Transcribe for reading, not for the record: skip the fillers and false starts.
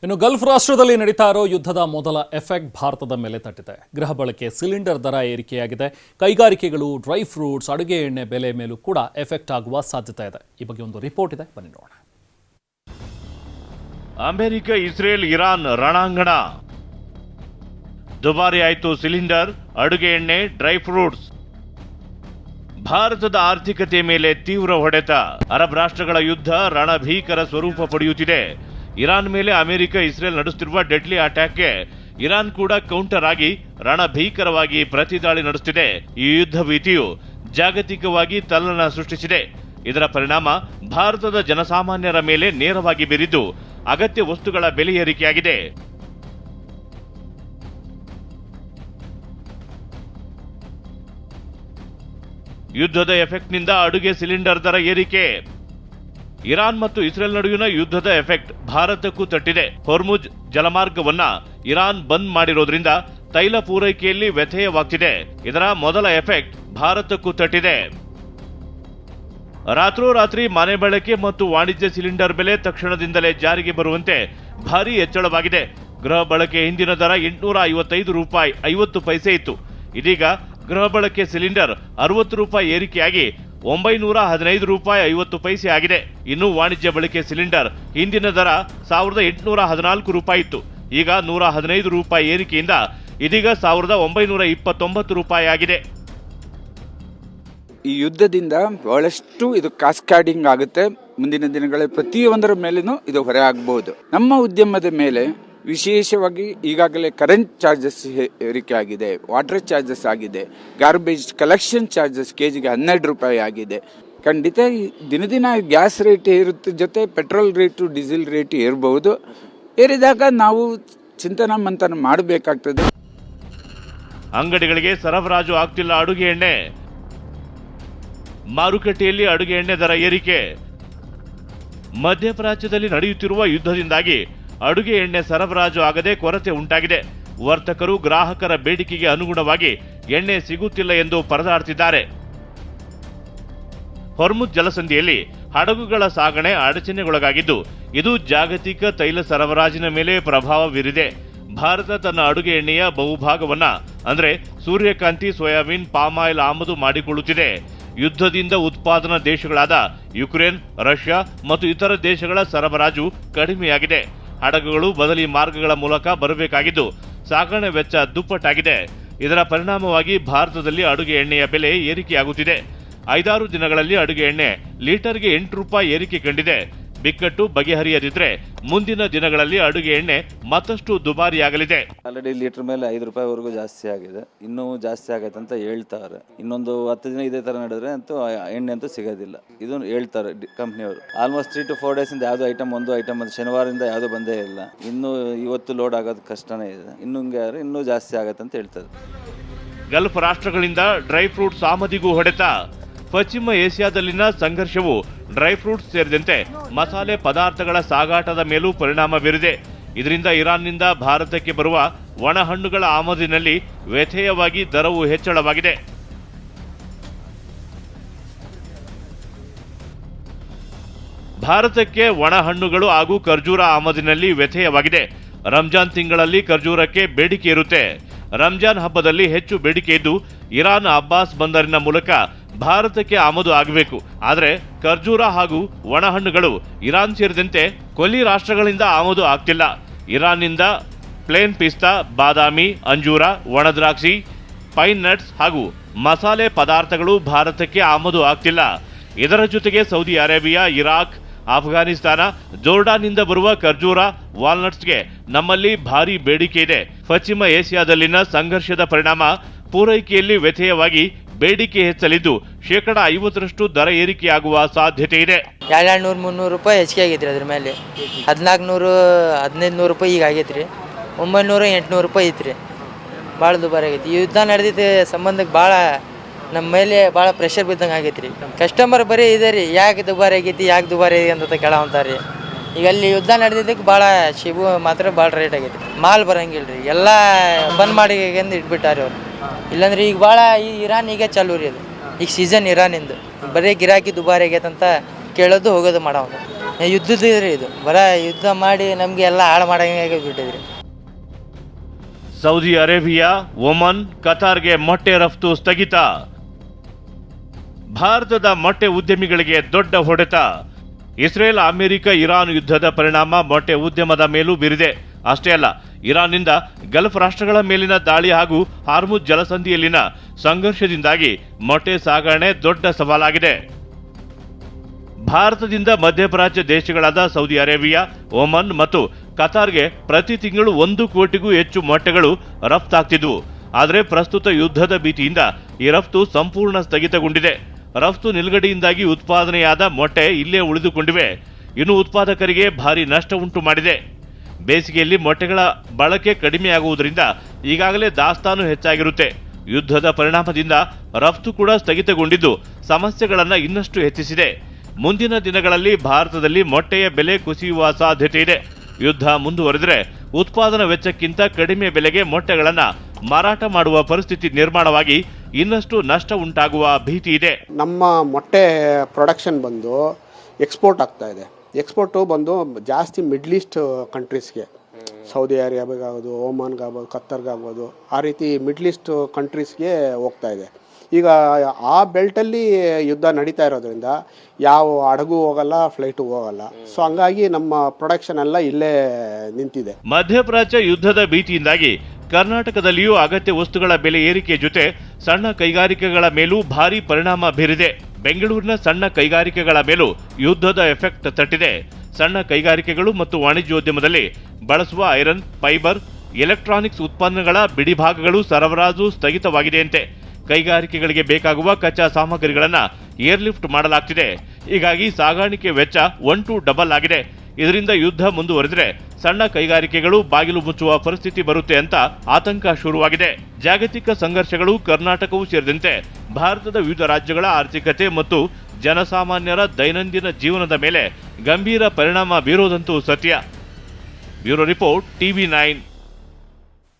ಇನ್ನು ಗಲ್ಫ್ ರಾಷ್ಟ್ರದಲ್ಲಿ ನಡೀತಾ ಇರೋ ಯುದ್ಧದ ಮೊದಲ ಎಫೆಕ್ಟ್ ಭಾರತದ ಮೇಲೆ ತಟ್ಟಿದೆ. ಗೃಹ ಬಳಕೆ ಸಿಲಿಂಡರ್ ದರ ಏರಿಕೆಯಾಗಿದೆ. ಕೈಗಾರಿಕೆಗಳು, ಡ್ರೈ ಫ್ರೂಟ್ಸ್, ಅಡುಗೆ ಎಣ್ಣೆ ಬೆಲೆ ಮೇಲೂ ಕೂಡ ಎಫೆಕ್ಟ್ ಆಗುವ ಸಾಧ್ಯತೆ ಇದೆ. ಈ ಬಗ್ಗೆ ಒಂದು ರಿಪೋರ್ಟ್ ಇದೆ, ಬನ್ನಿ ನೋಡೋಣ. ಅಮೆರಿಕ, ಇಸ್ರೇಲ್, ಇರಾನ್ ರಣಾಂಗಣ. ದುಬಾರಿ ಆಯಿತು ಸಿಲಿಂಡರ್, ಅಡುಗೆ ಎಣ್ಣೆ, ಡ್ರೈ ಫ್ರೂಟ್ಸ್. ಭಾರತದ ಆರ್ಥಿಕತೆ ಮೇಲೆ ತೀವ್ರ ಹೊಡೆತ. ಅರಬ್ ರಾಷ್ಟ್ರಗಳ ಯುದ್ಧ ರಣಭೀಕರ ಸ್ವರೂಪ ಪಡೆಯುತ್ತಿದೆ. ಇರಾನ್ ಮೇಲೆ ಅಮೆರಿಕ, ಇಸ್ರೇಲ್ ನಡೆಸುತ್ತಿರುವ ಡೆಡ್ಲಿ ಅಟ್ಯಾಕ್ಗೆ ಇರಾನ್ ಕೂಡ ಕೌಂಟರ್ ಆಗಿ ರಣಭೀಕರವಾಗಿ ಪ್ರತಿದಾಳಿ ನಡೆಸುತ್ತಿದೆ. ಈ ಯುದ್ಧ ಭೀತಿಯು ಜಾಗತಿಕವಾಗಿ ತಲ್ಲಣ ಸೃಷ್ಟಿಸಿದೆ. ಇದರ ಪರಿಣಾಮ ಭಾರತದ ಜನಸಾಮಾನ್ಯರ ಮೇಲೆ ನೇರವಾಗಿ ಬೀರಿದ್ದು ಅಗತ್ಯ ವಸ್ತುಗಳ ಬೆಲೆ ಏರಿಕೆಯಾಗಿದೆ. ಯುದ್ಧದ ಎಫೆಕ್ಟ್ನಿಂದ ಅಡುಗೆ ಸಿಲಿಂಡರ್ ದರ ಏರಿಕೆ. ಇರಾನ್ ಮತ್ತು ಇಸ್ರೇಲ್ ನಡುವಿನ ಯುದ್ಧದ ಎಫೆಕ್ಟ್ ಭಾರತಕ್ಕೂ ತಟ್ಟಿದೆ. ಹೊರ್ಮುಜ್ ಜಲಮಾರ್ಗವನ್ನ ಇರಾನ್ ಬಂದ್ ಮಾಡಿರೋದ್ರಿಂದ ತೈಲ ಪೂರೈಕೆಯಲ್ಲಿ ವ್ಯತ್ಯಯವಾಗ್ತಿದೆ. ಇದರ ಮೊದಲ ಎಫೆಕ್ಟ್ ಭಾರತಕ್ಕೂ ತಟ್ಟಿದೆ. ರಾತ್ರೋರಾತ್ರಿ ಮನೆ ಬಳಕೆ ಮತ್ತು ವಾಣಿಜ್ಯ ಸಿಲಿಂಡರ್ ಬೆಲೆ ತಕ್ಷಣದಿಂದಲೇ ಜಾರಿಗೆ ಬರುವಂತೆ ಭಾರೀ ಹೆಚ್ಚಳವಾಗಿದೆ. ಗೃಹ ಬಳಕೆ ಹಿಂದಿನ ದರ 855 ರೂಪಾಯಿ 50 ಪೈಸೆ ಇತ್ತು. ಇದೀಗ ಗೃಹ ಬಳಕೆ ಸಿಲಿಂಡರ್ 60 ರೂಪಾಯಿ ಏರಿಕೆಯಾಗಿ 915 ರೂಪಾಯಿ 50 ಪೈಸೆ ಆಗಿದೆ. ಇನ್ನು ವಾಣಿಜ್ಯ ಬಳಕೆ ಸಿಲಿಂಡರ್ ಹಿಂದಿನ ದರ 1814 ರೂಪಾಯಿ ಇತ್ತು. ಈಗ 115 ರೂಪಾಯಿ ಏರಿಕೆಯಿಂದ ಇದೀಗ 1929 ರೂಪಾಯಿ ಆಗಿದೆ. ಈ ಯುದ್ಧದಿಂದ ಬಹಳಷ್ಟು ಇದು ಕಾಸ್ಕಾಡಿಂಗ್ ಆಗುತ್ತೆ. ಮುಂದಿನ ದಿನಗಳ ಪ್ರತಿಯೊಂದರ ಮೇಲೇನೂ ಇದು ಹೊರೆ ಆಗಬಹುದು. ನಮ್ಮ ಉದ್ಯಮದ ಮೇಲೆ ವಿಶೇಷವಾಗಿ ಈಗಾಗಲೇ ಕರೆಂಟ್ ಚಾರ್ಜಸ್ ಏರಿಕೆ ಆಗಿದೆ, ವಾಟರ್ ಚಾರ್ಜಸ್ ಆಗಿದೆ, ಗಾರ್ಬೇಜ್ ಕಲೆಕ್ಷನ್ ಚಾರ್ಜಸ್ ಕೆಜಿಗೆ 12 ರೂಪಾಯಿ ಆಗಿದೆ. ಖಂಡಿತ ದಿನ ಗ್ಯಾಸ್ ರೇಟ್ ಏರುತ್ತೆ, ಜೊತೆ ಪೆಟ್ರೋಲ್ ರೇಟು, ಡೀಸೆಲ್ ರೇಟ್ ಏರಬಹುದು. ಏರಿದಾಗ ನಾವು ಚಿಂತನ ಮಂಥನ ಮಾಡಬೇಕಾಗ್ತದೆ. ಅಂಗಡಿಗಳಿಗೆ ಸರಬರಾಜು ಆಗ್ತಿಲ್ಲ ಅಡುಗೆ ಎಣ್ಣೆ. ಮಾರುಕಟ್ಟೆಯಲ್ಲಿ ಅಡುಗೆ ಎಣ್ಣೆ ದರ ಏರಿಕೆ. ಮಧ್ಯಪ್ರಾಚ್ಯದಲ್ಲಿ ನಡೆಯುತ್ತಿರುವ ಯುದ್ಧದಿಂದಾಗಿ ಅಡುಗೆ ಎಣ್ಣೆ ಸರಬರಾಜು ಆಗದೆ ಕೊರತೆ ಉಂಟಾಗಿದೆ. ವರ್ತಕರು ಗ್ರಾಹಕರ ಬೇಡಿಕೆಗೆ ಅನುಗುಣವಾಗಿ ಎಣ್ಣೆ ಸಿಗುತ್ತಿಲ್ಲ ಎಂದು ಪರದಾಡ್ತಿದ್ದಾರೆ. ಹೊರ್ಮುಜ್ ಜಲಸಂಧಿಯಲ್ಲಿ ಹಡಗುಗಳ ಸಾಗಣೆ ಅಡಚಣೆಗೊಳಗಾಗಿದ್ದು ಇದು ಜಾಗತಿಕ ತೈಲ ಸರಬರಾಜಿನ ಮೇಲೆ ಪ್ರಭಾವ ಬೀರಿದೆ. ಭಾರತ ತನ್ನ ಅಡುಗೆ ಎಣ್ಣೆಯ ಬಹುಭಾಗವನ್ನ ಅಂದ್ರೆ ಸೂರ್ಯಕಾಂತಿ, ಸೋಯಾಬೀನ್, ಪಾಮ್ ಆಯಿಲ್ ಆಮದು ಮಾಡಿಕೊಳ್ಳುತ್ತಿದೆ. ಯುದ್ಧದಿಂದ ಉತ್ಪಾದನಾ ದೇಶಗಳಾದ ಯುಕ್ರೇನ್, ರಷ್ಯಾ ಮತ್ತು ಇತರ ದೇಶಗಳ ಸರಬರಾಜು ಕಡಿಮೆಯಾಗಿದೆ. ಹಡಗುಗಳು ಬದಲಿ ಮಾರ್ಗಗಳ ಮೂಲಕ ಬರಬೇಕಾಗಿದ್ದು ಸಾಗಣೆ ವೆಚ್ಚ ದುಪ್ಪಟ್ಟಾಗಿದೆ. ಇದರ ಪರಿಣಾಮವಾಗಿ ಭಾರತದಲ್ಲಿ ಅಡುಗೆ ಎಣ್ಣೆಯ ಬೆಲೆ ಏರಿಕೆಯಾಗುತ್ತಿದೆ. 5-6 ದಿನಗಳಲ್ಲಿ ಅಡುಗೆ ಎಣ್ಣೆ ಲೀಟರ್ಗೆ 8 ರೂಪಾಯಿ ಏರಿಕೆ ಕಂಡಿದೆ. ಬಿಕ್ಕಟ್ಟು ಬಗೆಹರಿಯದಿದ್ರೆ ಮುಂದಿನ ದಿನಗಳಲ್ಲಿ ಅಡುಗೆ ಎಣ್ಣೆ ಮತ್ತಷ್ಟು ದುಬಾರಿಯಾಗಲಿದೆ. ಆಲ್ರೆಡಿ ಲೀಟರ್ ಮೇಲೆ 5 ರೂಪಾಯಿವರೆಗೂ ಜಾಸ್ತಿ ಆಗಿದೆ. ಇನ್ನೂ ಜಾಸ್ತಿ ಆಗೈತೆ ಅಂತ ಹೇಳ್ತಾರೆ. ಇನ್ನೊಂದು 10 ದಿನ ಇದೇ ತರ ನಡೆದ್ರೆ ಅಂತೂ ಎಣ್ಣೆ ಅಂತೂ ಸಿಗೋದಿಲ್ಲ. ಇದು ಹೇಳ್ತಾರೆ ಕಂಪ್ನಿಯವರು. ಆಲ್ಮೋಸ್ಟ್ 3 to 4 ಡೇಸ್ ಇಂದ ಯಾವ್ದು ಒಂದು ಐಟಮ್ ಶನಿವಾರದಿಂದ ಯಾವ್ದು ಬಂದೇ ಇಲ್ಲ. ಇನ್ನು ಇವತ್ತು ಲೋಡ್ ಆಗೋದು ಕಷ್ಟನೇ ಇದೆ. ಇನ್ನೂ ಜಾಸ್ತಿ ಆಗತ್ತೆ ಅಂತ ಹೇಳ್ತಾರೆ. ಗಲ್ಫ್ ರಾಷ್ಟ್ರಗಳಿಂದ ಡ್ರೈ ಫ್ರೂಟ್ಸ್ ಆಮದಿಗೂ ಹೊಡೆತ. ಪಶ್ಚಿಮ ಏಷ್ಯಾದಲ್ಲಿನ ಸಂಘರ್ಷವು ಡ್ರೈ ಫ್ರೂಟ್ಸ್ ಸೇರಿದಂತೆ ಮಸಾಲೆ ಪದಾರ್ಥಗಳ ಸಾಗಾಟದ ಮೇಲೂ ಪರಿಣಾಮ ಬೀರಿದೆ. ಇದರಿಂದ ಇರಾನ್ನಿಂದ ಭಾರತಕ್ಕೆ ಬರುವ ಒಣ ಹಣ್ಣುಗಳ ಆಮದಿನಲ್ಲಿ ವ್ಯತ್ಯಯವಾಗಿ ದರವು ಹೆಚ್ಚಳವಾಗಿದೆ. ಭಾರತಕ್ಕೆ ಒಣ ಹಣ್ಣುಗಳು ಹಾಗೂ ಖರ್ಜೂರ ಆಮದಿನಲ್ಲಿ ವ್ಯತ್ಯಯವಾಗಿದೆ. ರಂಜಾನ್ ತಿಂಗಳಲ್ಲಿ ಖರ್ಜೂರಕ್ಕೆ ಬೇಡಿಕೆ ಇರುತ್ತೆ. ರಂಜಾನ್ ಹಬ್ಬದಲ್ಲಿ ಹೆಚ್ಚು ಬೇಡಿಕೆ ಇದ್ದು ಇರಾನ್ ಅಬ್ಬಾಸ್ ಬಂದರಿನ ಮೂಲಕ ಭಾರತಕ್ಕೆ ಆಮದು ಆಗಬೇಕು. ಆದರೆ ಖರ್ಜೂರ ಹಾಗೂ ಒಣಹಣ್ಣುಗಳು ಇರಾನ್ ಸೇರಿದಂತೆ ಕೊಲ್ಲಿ ರಾಷ್ಟ್ರಗಳಿಂದ ಆಮದು ಆಗ್ತಿಲ್ಲ. ಇರಾನ್ನಿಂದ ಪ್ಲೇನ್ ಪಿಸ್ತಾ, ಬಾದಾಮಿ, ಅಂಜೂರ, ಒಣದ್ರಾಕ್ಷಿ, ಪೈನ್ ನಟ್ಸ್ ಹಾಗೂ ಮಸಾಲೆ ಪದಾರ್ಥಗಳು ಭಾರತಕ್ಕೆ ಆಮದು ಆಗ್ತಿಲ್ಲ. ಇದರ ಜೊತೆಗೆ ಸೌದಿ ಅರೇಬಿಯಾ, ಇರಾಕ್, ಅಫ್ಘಾನಿಸ್ತಾನ, ಜೋರ್ಡಾನ್ನಿಂದ ಬರುವ ಖರ್ಜೂರ, ವಾಲ್ನಟ್ಸ್ಗೆ ನಮ್ಮಲ್ಲಿ ಭಾರೀ ಬೇಡಿಕೆ ಇದೆ. ಪಶ್ಚಿಮ ಏಷ್ಯಾದಲ್ಲಿನ ಸಂಘರ್ಷದ ಪರಿಣಾಮ ಪೂರೈಕೆಯಲ್ಲಿ ವ್ಯತ್ಯಯವಾಗಿ ಬೇಡಿಕೆ ಹೆಚ್ಚಲಿದ್ದು 50% ದರ ಏರಿಕೆಯಾಗುವ ಸಾಧ್ಯತೆ ಇದೆ. 200-300 ರೂಪಾಯಿ ಹೆಚ್ಚಿಗೆ ಆಗೈತ್ರಿ. ಅದ್ರ ಮೇಲೆ 1400-1500 ರೂಪಾಯಿ ಈಗ ಆಗೈತ್ರಿ. 900-800 ರೂಪಾಯಿ ಐತ್ರಿ. ಭಾಳ ದುಬಾರಿ ಆಗೈತಿ. ಯುದ್ಧ ನಡೆದಿದ್ದ ಸಂಬಂಧಕ್ಕೆ ಭಾಳ ನಮ್ಮ ಮೇಲೆ ಭಾಳ ಪ್ರೆಷರ್ ಬಿದ್ದಂಗೆ ಆಗೈತ್ರಿ. ಕಸ್ಟಮರ್ ಬರೀ ಇದೆ ರೀ, ಯಾಕೆ ದುಬಾರಿ ಆಗೈತಿ ಅಂತ ಕೇಳವಂತಾರೆ. ಈಗ ಅಲ್ಲಿ ಯುದ್ಧ ನಡೆದಿದ್ದಕ್ಕೆ ಭಾಳ ಶಿಬು ಮಾತ್ರ ಭಾಳ ರೇಟ್ ಆಗೈತಿ. ಮಾಲ್ ಬರಂಗಿಲ್ಲ ರೀ, ಎಲ್ಲ ಬಂದ್ ಮಾಡಿ ಇಟ್ಬಿಟ್ಟಾರೆ ಅವ್ರು. ಇಲ್ಲಾಂದ್ರೆ ಈಗ ಭಾಳ ಈ ಇರಾನ್ ಈಗ ಚಾಲು ರೀ. ಅದು ಈಗ ಸೀಸನ್ ಇರಾನಿಂದು. ಬರೀ ಗಿರಾಕಿ ದುಬಾರಿ ಆಗೈತಂತ ಕೇಳೋದು ಹೋಗೋದು ಮಾಡೋದು. ಯುದ್ಧದ ರೀ ಇದು, ಬರೀ ಯುದ್ಧ ಮಾಡಿ ನಮಗೆ ಎಲ್ಲ ಹಾಳು ಮಾಡಂಗೆ ಬಿಟ್ಟಿದ್ರಿ. ಸೌದಿ ಅರೇಬಿಯಾ, ಒಮನ್, ಕತಾರ್ಗೆ ಮೊಟ್ಟೆ ರಫ್ತು ಸ್ಥಗಿತ. ಭಾರತದ ಮೊಟ್ಟೆ ಉದ್ಯಮಿಗಳಿಗೆ ದೊಡ್ಡ ಹೊಡೆತ. ಇಸ್ರೇಲ್, ಅಮೆರಿಕ, ಇರಾನ್ ಯುದ್ಧದ ಪರಿಣಾಮ ಮೊಟ್ಟೆ ಉದ್ಯಮದ ಮೇಲೂ ಬೀರಿದೆ. ಅಷ್ಟೇ ಅಲ್ಲ, ಇರಾನ್ನಿಂದ ಗಲ್ಫ್ ರಾಷ್ಟ್ರಗಳ ಮೇಲಿನ ದಾಳಿ ಹಾಗೂ ಹಾರ್ಮುಜ್ ಜಲಸಂಧಿಯಲ್ಲಿನ ಸಂಘರ್ಷದಿಂದಾಗಿ ಮೊಟ್ಟೆ ಸಾಗಣೆ ದೊಡ್ಡ ಸವಾಲಾಗಿದೆ. ಭಾರತದಿಂದ ಮಧ್ಯಪ್ರಾಚ್ಯ ದೇಶಗಳಾದ ಸೌದಿ ಅರೇಬಿಯಾ, ಒಮನ್ ಮತ್ತು ಕತಾರ್ಗೆ ಪ್ರತಿ ತಿಂಗಳು 1 ಕೋಟಿಗೂ ಹೆಚ್ಚು ಮೊಟ್ಟೆಗಳು ರಫ್ತಾಗ್ತಿದ್ವು. ಆದರೆ ಪ್ರಸ್ತುತ ಯುದ್ಧದ ಭೀತಿಯಿಂದ ಈ ರಫ್ತು ಸಂಪೂರ್ಣ ಸ್ಥಗಿತಗೊಂಡಿದೆ. ರಫ್ತು ನಿಲುಗಡೆಯಿಂದಾಗಿ ಉತ್ಪಾದನೆಯಾದ ಮೊಟ್ಟೆ ಇಲ್ಲೇ ಉಳಿದುಕೊಂಡಿವೆ. ಇನ್ನು ಉತ್ಪಾದಕರಿಗೆ ಭಾರಿ ನಷ್ಟ ಉಂಟು ಮಾಡಿದೆ. ಬೇಸಿಗೆಯಲ್ಲಿ ಮೊಟ್ಟೆಗಳ ಬಳಕೆ ಕಡಿಮೆಯಾಗುವುದರಿಂದ ಈಗಾಗಲೇ ದಾಸ್ತಾನು ಹೆಚ್ಚಾಗಿರುತ್ತೆ. ಯುದ್ಧದ ಪರಿಣಾಮದಿಂದ ರಫ್ತು ಕೂಡ ಸ್ಥಗಿತಗೊಂಡಿದ್ದು ಸಮಸ್ಯೆಗಳನ್ನು ಇನ್ನಷ್ಟು ಹೆಚ್ಚಿಸಿದೆ. ಮುಂದಿನ ದಿನಗಳಲ್ಲಿ ಭಾರತದಲ್ಲಿ ಮೊಟ್ಟೆಯ ಬೆಲೆ ಕುಸಿಯುವ ಸಾಧ್ಯತೆ ಇದೆ. ಯುದ್ಧ ಮುಂದುವರೆದರೆ ಉತ್ಪಾದನಾ ವೆಚ್ಚಕ್ಕಿಂತ ಕಡಿಮೆ ಬೆಲೆಗೆ ಮೊಟ್ಟೆಗಳನ್ನು ಮಾರಾಟ ಮಾಡುವ ಪರಿಸ್ಥಿತಿ ನಿರ್ಮಾಣವಾಗಿ ಇನ್ನಷ್ಟು ನಷ್ಟ ಉಂಟಾಗುವ ಭೀತಿ ಇದೆ. ನಮ್ಮ ಮೊಟ್ಟೆ ಪ್ರೊಡಕ್ಷನ್ ಬಂದು ಎಕ್ಸ್ಪೋರ್ಟ್ ಆಗ್ತಾ ಇದೆ. ಎಕ್ಸ್ಪೋರ್ಟು ಬಂದು ಜಾಸ್ತಿ ಮಿಡ್ಲ್ ಈಸ್ಟ್ ಕಂಟ್ರೀಸ್ಗೆ, ಸೌದಿ ಅರೇಬಿಯಾಗಾಗೋದು, ಓಮನ್ಗಾಗ್ಬೋದು, ಕತ್ತರ್ಗಾಗ್ಬೋದು, ಆ ರೀತಿ ಮಿಡ್ಲ್ ಈಸ್ಟ್ ಕಂಟ್ರೀಸ್ಗೆ ಹೋಗ್ತಾ ಇದೆ. ಈಗ ಆ ಬೆಲ್ಟಲ್ಲಿ ಯುದ್ಧ ನಡೀತಾ ಇರೋದ್ರಿಂದ ಯಾವ ಹಡಗು ಹೋಗಲ್ಲ, ಫ್ಲೈಟು ಹೋಗಲ್ಲ. ಸೊ ಹಂಗಾಗಿ ನಮ್ಮ ಪ್ರೊಡಕ್ಷನ್ ಎಲ್ಲ ಇಲ್ಲೇ ನಿಂತಿದೆ. ಮಧ್ಯಪ್ರಾಚ್ಯ ಯುದ್ಧದ ಭೀತಿಯಿಂದಾಗಿ ಕರ್ನಾಟಕದಲ್ಲಿಯೂ ಅಗತ್ಯ ವಸ್ತುಗಳ ಬೆಲೆ ಏರಿಕೆ ಜೊತೆ ಸಣ್ಣ ಕೈಗಾರಿಕೆಗಳ ಮೇಲೂ ಭಾರಿ ಪರಿಣಾಮ ಬೀರಿದೆ. ಬೆಂಗಳೂರಿನ ಸಣ್ಣ ಕೈಗಾರಿಕೆಗಳ ಮೇಲೂ ಯುದ್ಧದ ಎಫೆಕ್ಟ್ ತಟ್ಟಿದೆ. ಸಣ್ಣ ಕೈಗಾರಿಕೆಗಳು ಮತ್ತು ವಾಣಿಜ್ಯೋದ್ಯಮದಲ್ಲಿ ಬಳಸುವ ಐರನ್, ಫೈಬರ್, ಎಲೆಕ್ಟ್ರಾನಿಕ್ಸ್ ಉತ್ಪನ್ನಗಳ ಬಿಡಿಭಾಗಗಳು ಸರಬರಾಜು ಸ್ಥಗಿತವಾಗಿದೆಯಂತೆ. ಕೈಗಾರಿಕೆಗಳಿಗೆ ಬೇಕಾಗುವ ಕಚ್ಚಾ ಸಾಮಗ್ರಿಗಳನ್ನು ಏರ್ಲಿಫ್ಟ್ ಮಾಡಲಾಗ್ತಿದೆ. ಹೀಗಾಗಿ ಸಾಗಾಣಿಕೆ ವೆಚ್ಚ 1 to 2 ಆಗಿದೆ. ಇದರಿಂದ ಯುದ್ಧ ಮುಂದುವರೆದರೆ ಸಣ್ಣ ಕೈಗಾರಿಕೆಗಳು ಬಾಗಿಲು ಮುಚ್ಚುವ ಪರಿಸ್ಥಿತಿ ಬರುತ್ತೆ ಅಂತ ಆತಂಕ ಶುರುವಾಗಿದೆ. ಜಾಗತಿಕ ಸಂಘರ್ಷಗಳು ಕರ್ನಾಟಕವೂ ಸೇರಿದಂತೆ ಭಾರತದ ವಿವಿಧ ರಾಜ್ಯಗಳ ಆರ್ಥಿಕತೆ ಮತ್ತು ಜನಸಾಮಾನ್ಯರ ದೈನಂದಿನ ಜೀವನದ ಮೇಲೆ ಗಂಭೀರ ಪರಿಣಾಮ ಬೀರೋದಂತೂ ಸತ್ಯ. Bureau report, TV9.